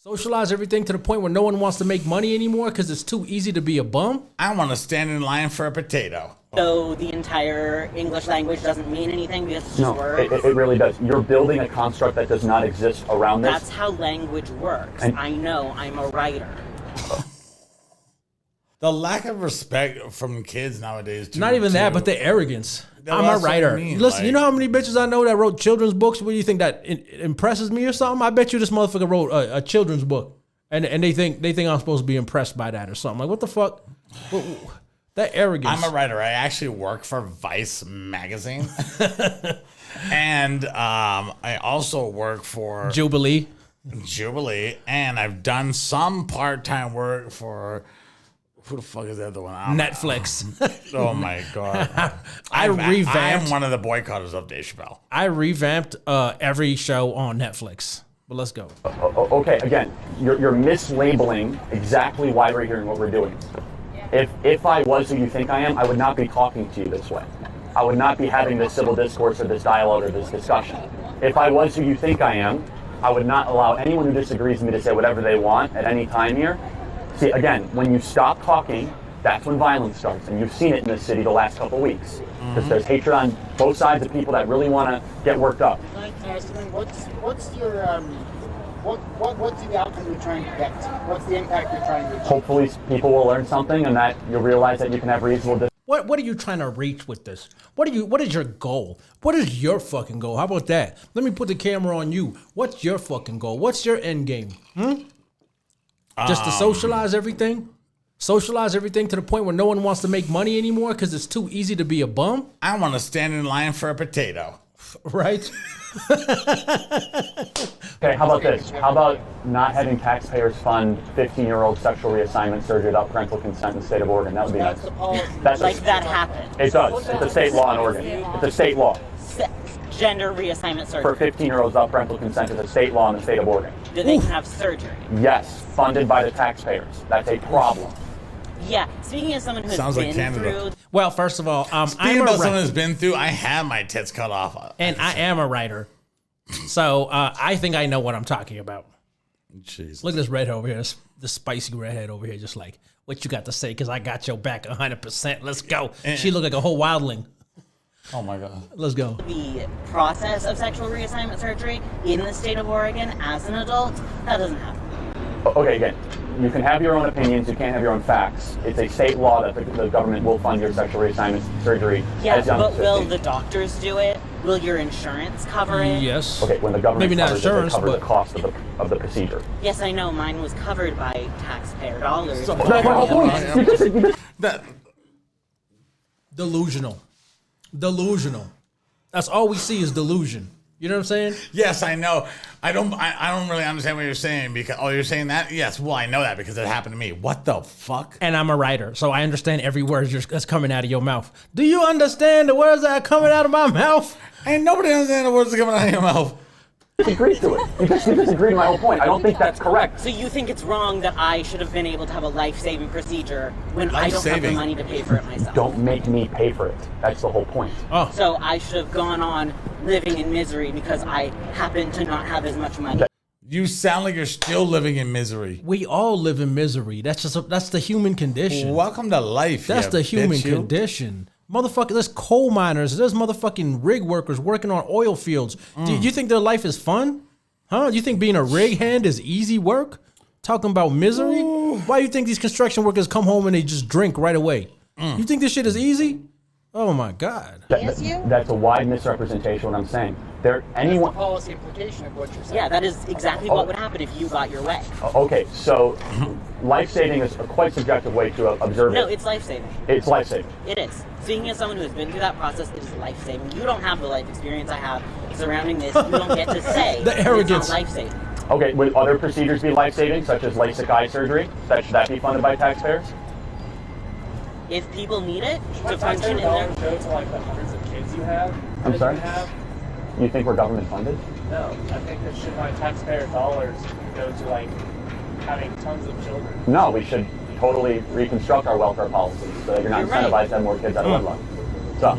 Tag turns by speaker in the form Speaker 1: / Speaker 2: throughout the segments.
Speaker 1: Socialize everything to the point where no one wants to make money anymore because it's too easy to be a bum?
Speaker 2: I want to stand in line for a potato.
Speaker 3: So the entire English language doesn't mean anything because it's just words?
Speaker 4: It really does. You're building a construct that does not exist around this.
Speaker 3: That's how language works. And I know, I'm a writer.
Speaker 2: The lack of respect from kids nowadays.
Speaker 1: Not even that, but the arrogance. I'm a writer. Listen, you know how many bitches I know that wrote children's books? What do you think that impresses me or something? I bet you this motherfucker wrote a children's book, and they think I'm supposed to be impressed by that or something. Like, what the fuck? That arrogance.
Speaker 2: I'm a writer. I actually work for Vice magazine, and I also work for
Speaker 1: Jubilee,
Speaker 2: and I've done some part-time work for. Who the fuck is the other one?
Speaker 1: Netflix.
Speaker 2: Oh my god!
Speaker 1: I revamped.
Speaker 2: I am one of the boycotters of Dave Chappelle.
Speaker 1: I revamped every show on Netflix. But let's go.
Speaker 4: Okay, again, you're mislabeling exactly why we're here and what we're doing. If I was who you think I am, I would not be talking to you this way. I would not be having this civil discourse or this dialogue or this discussion. If I was who you think I am, I would not allow anyone who disagrees with me to say whatever they want at any time here. See, again, when you stop talking, that's when violence starts. And you've seen it in this city the last couple of weeks. Because there's hatred on both sides of people that really want to get worked up.
Speaker 5: What's the outcome you're trying to get to? What's the impact you're trying to achieve?
Speaker 4: Hopefully people will learn something and that you'll realize that you can have reasonable
Speaker 1: What are you trying to reach with this? What is your goal? What is your fucking goal? How about that? Let me put the camera on you. What's your fucking goal? What's your end game? Just to socialize everything? Socialize everything to the point where no one wants to make money anymore because it's too easy to be a bum?
Speaker 2: I want to stand in line for a potato.
Speaker 1: Right?
Speaker 4: Okay, how about this? How about not having taxpayers fund 15-year-old sexual reassignment surgery without parental consent in the state of Oregon? That would be nice.
Speaker 3: That happened.
Speaker 4: It does. It's a state law in Oregon. It's a state law.
Speaker 3: Gender reassignment surgery.
Speaker 4: For 15-year-olds without parental consent is a state law in the state of Oregon.
Speaker 3: Do they have surgery?
Speaker 4: Yes, funded by the taxpayers. That's a problem.
Speaker 3: Yeah, speaking of someone who's been through...
Speaker 1: Well, first of all,
Speaker 2: speaking about someone who's been through, I have my tits cut off.
Speaker 1: And I am a writer. So I think I know what I'm talking about.
Speaker 2: Jesus.
Speaker 1: Look at this redhead over here, this spicy redhead over here, just like, what you got to say? Because I got your back 100%. Let's go. She looked like a whole wildling.
Speaker 2: Oh my God.
Speaker 1: Let's go.
Speaker 3: The process of sexual reassignment surgery in the state of Oregon as an adult, that doesn't happen.
Speaker 4: Okay, again, you can have your own opinions, you can't have your own facts. It's a state law that the government will fund your sexual reassignment surgery.
Speaker 3: Yeah, but will the doctors do it? Will your insurance cover it?
Speaker 1: Yes.
Speaker 4: Okay, when the government
Speaker 1: maybe not
Speaker 4: covers
Speaker 1: insurance,
Speaker 4: it, they cover
Speaker 1: but
Speaker 4: the cost of the procedure.
Speaker 3: Yes, I know. Mine was covered by taxpayer dollars.
Speaker 1: Delusional. That's all we see is delusion. You know what I'm saying?
Speaker 2: Yes, I know. I don't really understand what you're saying because you're saying that? Yes, well, I know that because it happened to me. What the fuck?
Speaker 1: And I'm a writer, so I understand every word that's coming out of your mouth. Do you understand the words that are coming out of my mouth?
Speaker 2: Ain't nobody understand the words that are coming out of your mouth.
Speaker 4: Disagree to it. You disagree to my whole point. I don't think that's correct.
Speaker 3: So you think it's wrong that I should have been able to have a life-saving procedure when I don't have the money to pay for it myself?
Speaker 4: Don't make me pay for it. That's the whole point.
Speaker 1: Oh.
Speaker 3: So I should have gone on living in misery because I happen to not have as much money.
Speaker 2: You sound like you're still living in misery.
Speaker 1: We all live in misery. That's the human condition.
Speaker 2: Welcome to life.
Speaker 1: That's the human condition. Motherfucker, there's coal miners, there's motherfucking rig workers working on oil fields. Do you think their life is fun? Huh? You think being a rig hand is easy work? Talking about misery? Ooh. Why do you think these construction workers come home and they just drink right away? You think this shit is easy? Oh my God.
Speaker 4: That's a wide misrepresentation of what I'm saying.
Speaker 5: Anyone policy implication of what you're saying.
Speaker 3: Yeah, that is exactly what would happen if you got your way.
Speaker 4: Okay, so life-saving is a quite subjective way to observe it.
Speaker 3: No, it's life-saving.
Speaker 4: It's life-saving.
Speaker 3: It is. Speaking as someone who has been through that process, it is life-saving. You don't have the life experience I have surrounding this. You don't get to say
Speaker 1: the arrogance.
Speaker 3: It's not life-saving.
Speaker 4: Okay, would other procedures be life-saving, such as LASIK eye surgery? Should that be funded by taxpayers?
Speaker 3: If people need it to function in their...
Speaker 6: go to like the hundreds of kids you have?
Speaker 4: I'm sorry? You think we're government funded?
Speaker 6: No, I think that should my taxpayer dollars go to like having tons of children.
Speaker 4: No, we should totally reconstruct our welfare policies so that you're not incentivized to have more kids out of wedlock. So,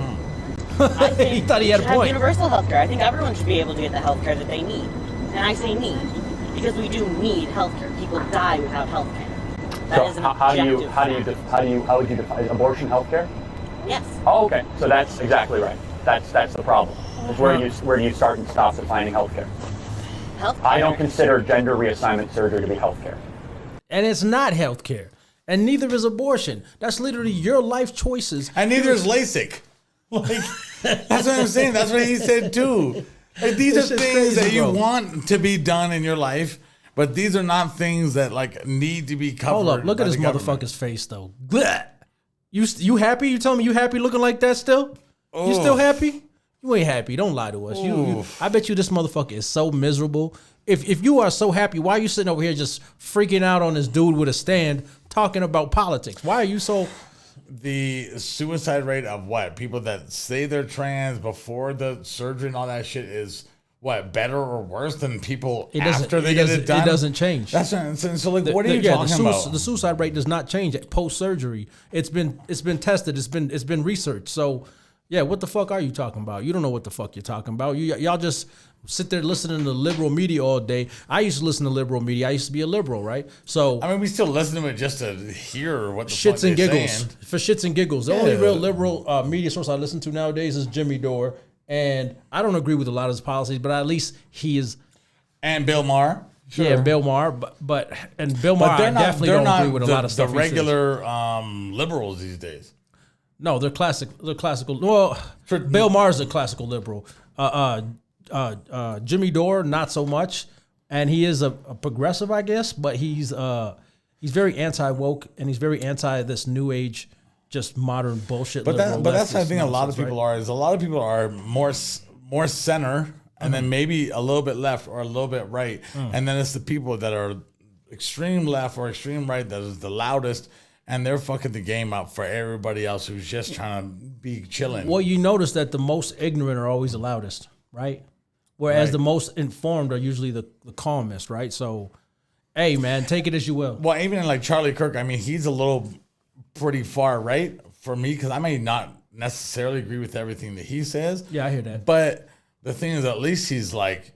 Speaker 3: I think
Speaker 1: he thought he had a point.
Speaker 3: Universal health care. I think everyone should be able to get the health care that they need. And I say need. because we do need healthcare. People die without healthcare. That
Speaker 4: So
Speaker 3: is an
Speaker 4: how
Speaker 3: objective.
Speaker 4: how would you define abortion healthcare?
Speaker 3: Yes.
Speaker 4: Oh, okay. So that's exactly right. That's the problem. It's where do you start and stop defining healthcare?
Speaker 3: Healthcare.
Speaker 4: I don't consider gender reassignment surgery to be healthcare.
Speaker 1: And it's not healthcare. And neither is abortion. That's literally your life choices.
Speaker 2: And neither is LASIK. Like, that's what I'm saying. That's what he said too. Like, these
Speaker 1: This
Speaker 2: are
Speaker 1: shit's
Speaker 2: things
Speaker 1: crazy,
Speaker 2: that you
Speaker 1: bro.
Speaker 2: want to be done in your life, but these are not things that like need to be covered.
Speaker 1: Hold up. Look
Speaker 2: by
Speaker 1: at this
Speaker 2: the government.
Speaker 1: motherfucker's face, though. Blech. You happy? You telling me you happy looking like that still? You still happy? You ain't happy. Don't lie to us. I bet you this motherfucker is so miserable. If you are so happy, why are you sitting over here just freaking out on this dude with a stand talking about politics? Why are you so...
Speaker 2: The suicide rate of what? People that say they're trans before the surgery and all that shit is what, better or worse than people after they get it done?
Speaker 1: It doesn't change.
Speaker 2: That's what I'm saying. So like, what are you talking about?
Speaker 1: The suicide rate does not change post surgery. It's been tested. It's been researched. So yeah, what the fuck are you talking about? You don't know what the fuck you're talking about. Y'all just sit there listening to liberal media all day. I used to listen to liberal media. I used to be a liberal, right? So
Speaker 2: I mean, we still listen to it just to hear what the
Speaker 1: shits
Speaker 2: fuck
Speaker 1: and
Speaker 2: they're
Speaker 1: giggles.
Speaker 2: saying.
Speaker 1: For shits and giggles. The only real liberal media source I listen to nowadays is Jimmy Dore. And I don't agree with a lot of his policies, but at least he is.
Speaker 2: And Bill Maher.
Speaker 1: Yeah, Bill Maher, but Bill Maher, I definitely don't agree with a lot of stuff.
Speaker 2: The regular liberals these days.
Speaker 1: No, they're classic. They're classical. Well, Bill Maher's a classical liberal. Jimmy Dore, not so much, and he is a progressive, I guess. But he's very anti woke, and he's very anti this new age, just modern bullshit.
Speaker 2: But that's the thing. A lot of
Speaker 1: nonsense,
Speaker 2: people
Speaker 1: right?
Speaker 2: are. Is a lot of people are more center, and then maybe a little bit left or a little bit right, and then it's the people that are extreme left or extreme right that is the loudest. And they're fucking the game up for everybody else who's just trying to be chilling.
Speaker 1: Well, you notice that the most ignorant are always the loudest, right? Whereas the most informed are usually the calmest, right? So, hey, man, take it as you will.
Speaker 2: Well, even like Charlie Kirk, I mean, he's a little pretty far right for me because I may not necessarily agree with everything that he says.
Speaker 1: Yeah, I hear that.
Speaker 2: But the thing is, at least he's like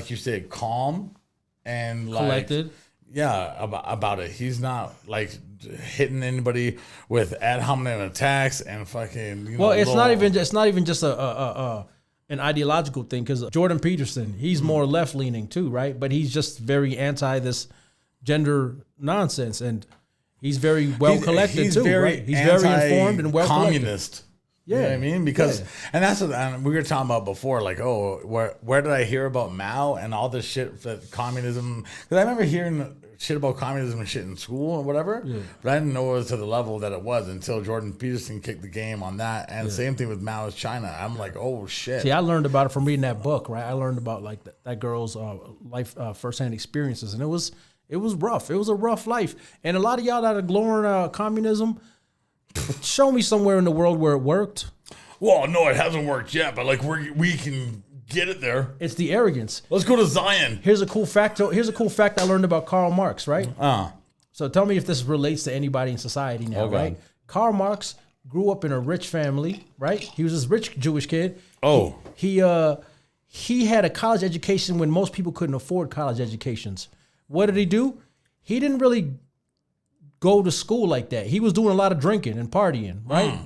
Speaker 2: you said, calm and like
Speaker 1: Collected.
Speaker 2: Yeah, about it. He's not like hitting anybody with ad hominem attacks and fucking.
Speaker 1: Well, it's not even just an ideological thing because Jordan Peterson, he's more left leaning too, right? But he's just very anti this gender nonsense, and he's very well collected too, right? He's very informed and well collected.
Speaker 2: Communist. Yeah, you know what I mean, because and that's what and we were talking about before. Like, oh, where did I hear about Mao and all this shit that communism? Because I remember hearing shit about communism and shit in school or whatever, but I didn't know it was to the level that it was until Jordan Peterson kicked the game on that. And same thing with Mao's China. I'm like, oh shit.
Speaker 1: See, I learned about it from reading that book, right? I learned about like that girl's life, firsthand experiences, and it was rough. It was a rough life, and a lot of y'all that are glowing communism. Show me somewhere in the world where it worked.
Speaker 2: Well, no, it hasn't worked yet, but like we can get it there.
Speaker 1: It's the arrogance.
Speaker 2: Let's go to Zion.
Speaker 1: Here's a cool fact I learned about Karl Marx, right? So tell me if this relates to anybody in society now, right? Karl Marx grew up in a rich family, right? He was this rich Jewish kid.
Speaker 2: Oh.
Speaker 1: He had a college education when most people couldn't afford college educations. What did he do? He didn't really go to school like that. He was doing a lot of drinking and partying, right?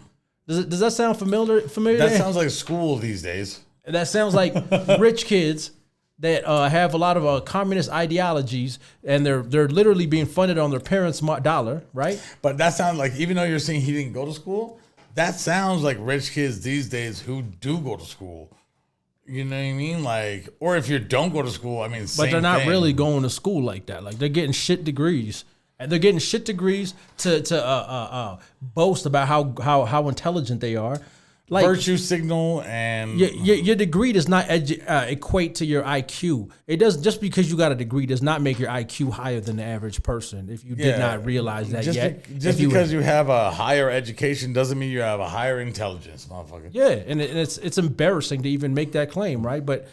Speaker 1: Does that sound familiar?
Speaker 2: That sounds like school these days.
Speaker 1: That sounds like rich kids that have a lot of communist ideologies, and they're literally being funded on their parents' dollar, right?
Speaker 2: But that sounds like, even though you're saying he didn't go to school, that sounds like rich kids these days who do go to school. You know what I mean? Like, or if you don't go to school, I mean,
Speaker 1: but they're not really going to school like that. Like, they're getting shit degrees. And they're getting shit degrees to boast about how intelligent they are. Like,
Speaker 2: virtue signal and
Speaker 1: your degree does not equate to your IQ. It does. Just because you got a degree does not make your IQ higher than the average person. If you did not realize that yet,
Speaker 2: because you have a higher education doesn't mean you have a higher intelligence, motherfucker.
Speaker 1: Yeah, and it's embarrassing to even make that claim, right? But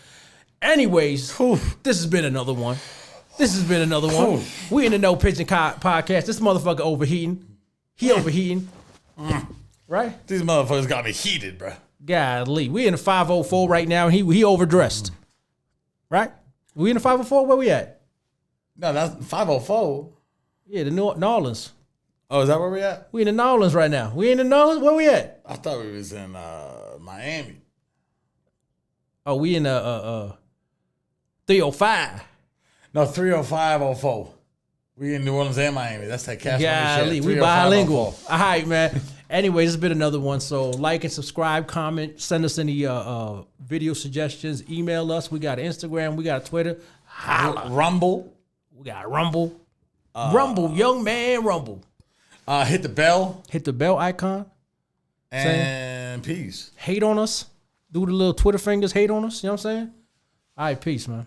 Speaker 1: anyways, this has been another one. We in the No Pitching podcast. This motherfucker overheating. He overheating. Right?
Speaker 2: These motherfuckers got me heated, bro.
Speaker 1: Golly. We in the 504 right now, and he overdressed. Right? We in the 504? Where we at?
Speaker 2: No, that's 504.
Speaker 1: Yeah, the New Orleans.
Speaker 2: Oh, is that where we at?
Speaker 1: We in the New Orleans right now. We in the New Orleans? Where we at?
Speaker 2: I thought we was in Miami.
Speaker 1: Oh, we in 305.
Speaker 2: No, 30504. We in New Orleans and Miami. That's that cash money
Speaker 1: Golly,
Speaker 2: shit.
Speaker 1: we
Speaker 2: 30504.
Speaker 1: bilingual. All right, man. Anyways, it's been another one. So like and subscribe, comment, send us any video suggestions, email us. We got Instagram, we got Twitter. Holla.
Speaker 2: Rumble.
Speaker 1: We got Rumble. Rumble, young man, Rumble.
Speaker 2: Hit the bell.
Speaker 1: Hit the bell icon.
Speaker 2: And peace.
Speaker 1: Hate on us. Do the little Twitter fingers, hate on us. You know what I'm saying? All right, peace, man.